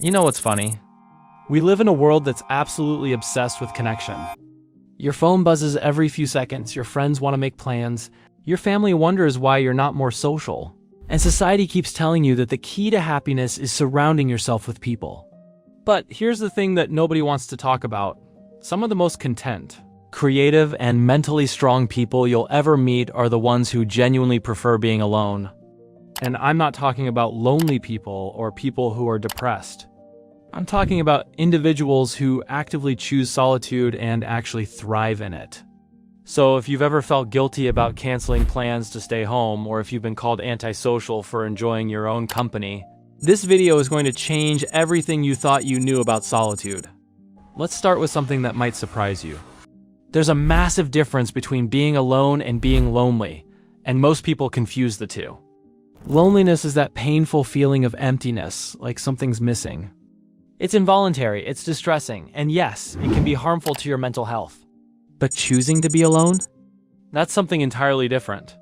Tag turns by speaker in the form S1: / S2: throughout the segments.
S1: You know what's funny? We live in a world that's absolutely obsessed with connection. Your phone buzzes every few seconds, your friends want to make plans, your family wonders why you're not more social. And society keeps telling you that the key to happiness is surrounding yourself with people. But here's the thing that nobody wants to talk about. Some of the most content, creative, and mentally strong people you'll ever meet are the ones who genuinely prefer being alone. And I'm not talking about lonely people or people who are depressed. I'm talking about individuals who actively choose solitude and actually thrive in it. So if you've ever felt guilty about canceling plans to stay home, or if you've been called antisocial for enjoying your own company, this video is going to change everything you thought you knew about solitude. Let's start with something that might surprise you. There's a massive difference between being alone and being lonely, and most people confuse the two. Loneliness is that painful feeling of emptiness, like something's missing. It's involuntary, it's distressing, and yes, it can be harmful to your mental health. But choosing to be alone? That's something entirely different.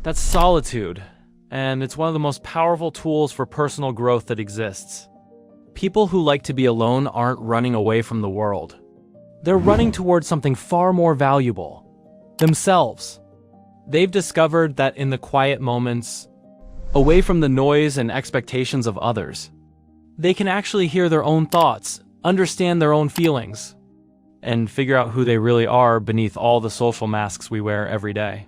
S1: That's solitude, and it's one of the most powerful tools for personal growth that exists. People who like to be alone aren't running away from the world. They're running towards something far more valuable: themselves. They've discovered that in the quiet moments, away from the noise and expectations of others, they can actually hear their own thoughts, understand their own feelings, and figure out who they really are beneath all the social masks we wear every day.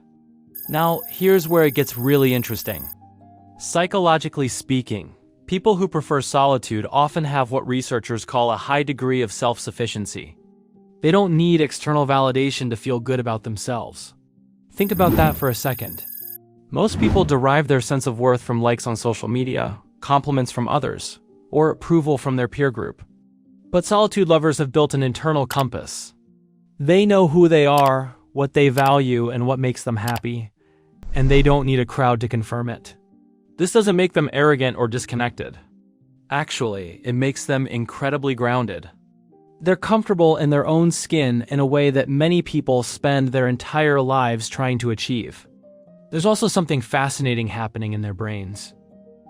S1: Now, here's where it gets really interesting. Psychologically speaking, people who prefer solitude often have what researchers call a high degree of self-sufficiency. They don't need external validation to feel good about themselves. Think about that for a second. Most people derive their sense of worth from likes on social media, compliments from others, or approval from their peer group. But solitude lovers have built an internal compass. They know who they are, what they value, and what makes them happy, and they don't need a crowd to confirm it. This doesn't make them arrogant or disconnected. Actually, it makes them incredibly grounded. They're comfortable in their own skin in a way that many people spend their entire lives trying to achieve. There's also something fascinating happening in their brains.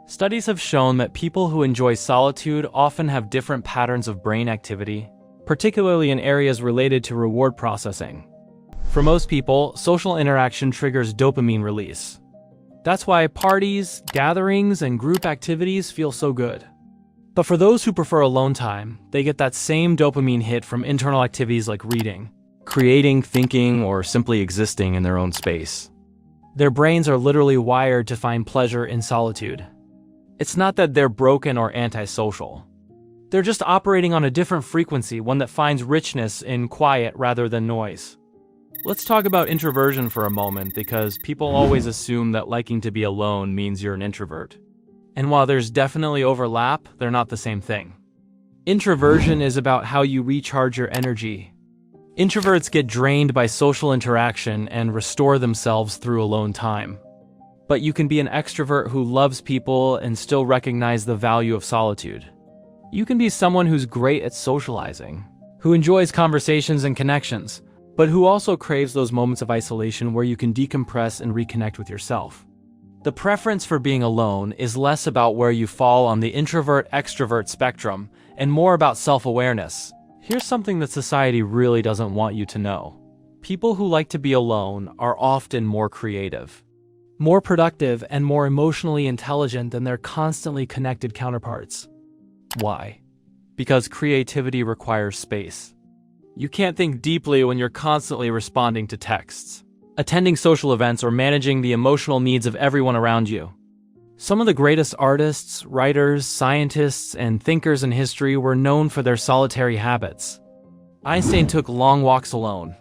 S1: Studies have shown that people who enjoy solitude often have different patterns of brain activity, particularly in areas related to reward processing. For most people, social interaction triggers dopamine release. That's why parties, gatherings, and group activities feel so good. But for those who prefer alone time, they get that same dopamine hit from internal activities like reading, creating, thinking, or simply existing in their own space. Their brains are literally wired to find pleasure in solitude. It's not that they're broken or antisocial. They're just operating on a different frequency, one that finds richness in quiet rather than noise. Let's talk about introversion for a moment, because people always assume that liking to be alone means you're an introvert. And while there's definitely overlap, they're not the same thing. Introversion is about how you recharge your energy. Introverts get drained by social interaction and restore themselves through alone time. But you can be an extrovert who loves people and still recognize the value of solitude. You can be someone who's great at socializing, who enjoys conversations and connections, but who also craves those moments of isolation where you can decompress and reconnect with yourself. The preference for being alone is less about where you fall on the introvert-extrovert spectrum and more about self-awareness. Here's something that society really doesn't want you to know. People who like to be alone are often more creative, more productive, and more emotionally intelligent than their constantly connected counterparts. Why? Because creativity requires space. You can't think deeply when you're constantly responding to texts, attending social events, or managing the emotional needs of everyone around you. Some of the greatest artists, writers, scientists, and thinkers in history were known for their solitary habits. Einstein took long walks alone.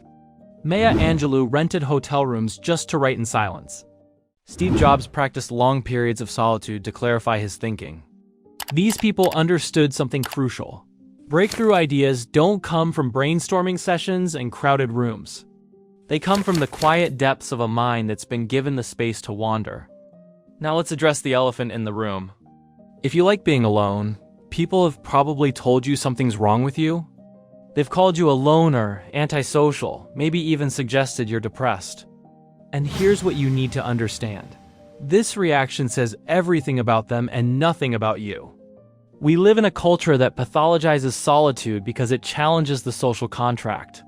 S1: Maya Angelou rented hotel rooms just to write in silence. Steve Jobs practiced long periods of solitude to clarify his thinking. These people understood something crucial. Breakthrough ideas don't come from brainstorming sessions and crowded rooms. They come from the quiet depths of a mind that's been given the space to wander. Now let's address the elephant in the room. If you like being alone, people have probably told you something's wrong with you. They've called you a loner, antisocial, maybe even suggested you're depressed. And here's what you need to understand. This reaction says everything about them and nothing about you. We live in a culture that pathologizes solitude because it challenges the social contract.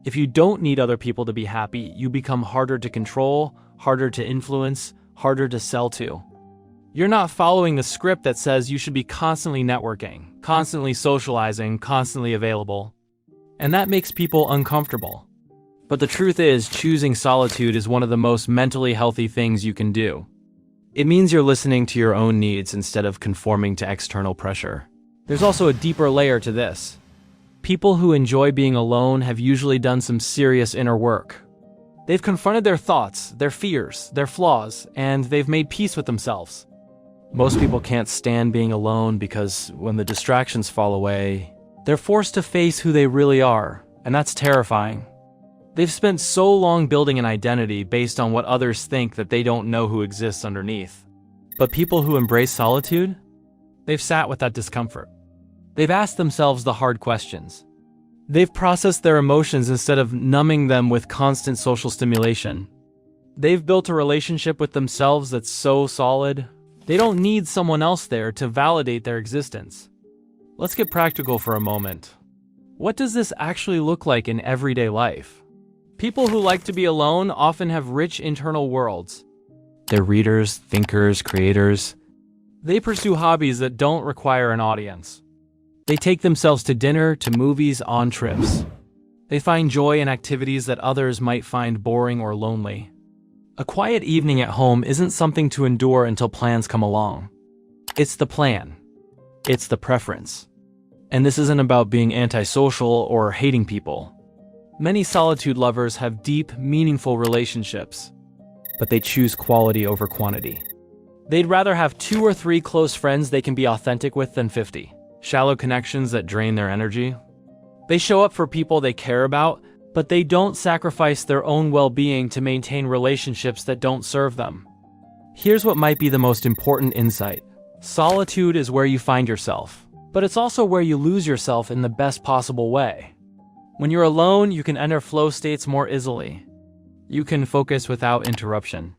S1: If you don't need other people to be happy, you become harder to control, harder to influence, harder to sell to. You're not following the script that says you should be constantly networking, constantly socializing, constantly available. And that makes people uncomfortable. But the truth is, choosing solitude is one of the most mentally healthy things you can do. It means you're listening to your own needs instead of conforming to external pressure. There's also a deeper layer to this. People who enjoy being alone have usually done some serious inner work. They've confronted their thoughts, their fears, their flaws, and they've made peace with themselves. Most people can't stand being alone because when the distractions fall away, they're forced to face who they really are, and that's terrifying. They've spent so long building an identity based on what others think that they don't know who exists underneath. But people who embrace solitude, they've sat with that discomfort. They've asked themselves the hard questions. They've processed their emotions instead of numbing them with constant social stimulation. They've built a relationship with themselves that's so solid, they don't need someone else there to validate their existence. Let's get practical for a moment. What does this actually look like in everyday life? People who like to be alone often have rich internal worlds. They're readers, thinkers, creators. They pursue hobbies that don't require an audience. They take themselves to dinner, to movies, on trips. They find joy in activities that others might find boring or lonely. A quiet evening at home isn't something to endure until plans come along. It's the plan. It's the preference. And this isn't about being antisocial or hating people. Many solitude lovers have deep, meaningful relationships, but they choose quality over quantity. They'd rather have 2 or 3 close friends they can be authentic with than 50 shallow connections that drain their energy. They show up for people they care about, but they don't sacrifice their own well-being to maintain relationships that don't serve them. Here's what might be the most important insight. Solitude is where you find yourself, but it's also where you lose yourself in the best possible way. When you're alone, you can enter flow states more easily. You can focus without interruption.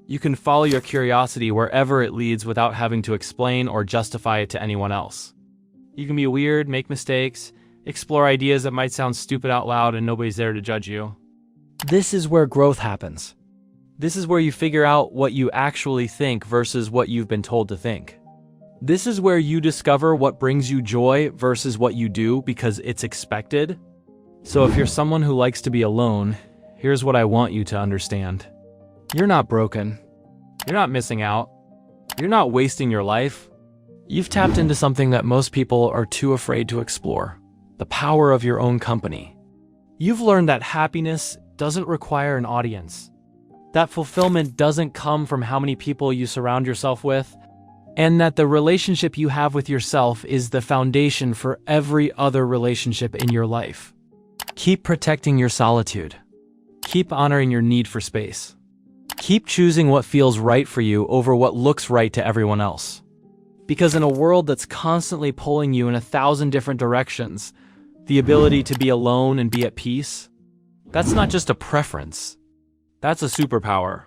S1: You can follow your curiosity wherever it leads without having to explain or justify it to anyone else. You can be weird, make mistakes, explore ideas that might sound stupid out loud and nobody's there to judge you. This is where growth happens. This is where you figure out what you actually think versus what you've been told to think. This is where you discover what brings you joy versus what you do because it's expected. So if you're someone who likes to be alone, here's what I want you to understand. You're not broken. You're not missing out. You're not wasting your life. You've tapped into something that most people are too afraid to explore. The power of your own company. You've learned that happiness doesn't require an audience. That fulfillment doesn't come from how many people you surround yourself with, and that the relationship you have with yourself is the foundation for every other relationship in your life. Keep protecting your solitude. Keep honoring your need for space. Keep choosing what feels right for you over what looks right to everyone else. Because in a world that's constantly pulling you in 1,000 different directions, the ability to be alone and be at peace, that's not just a preference. That's a superpower.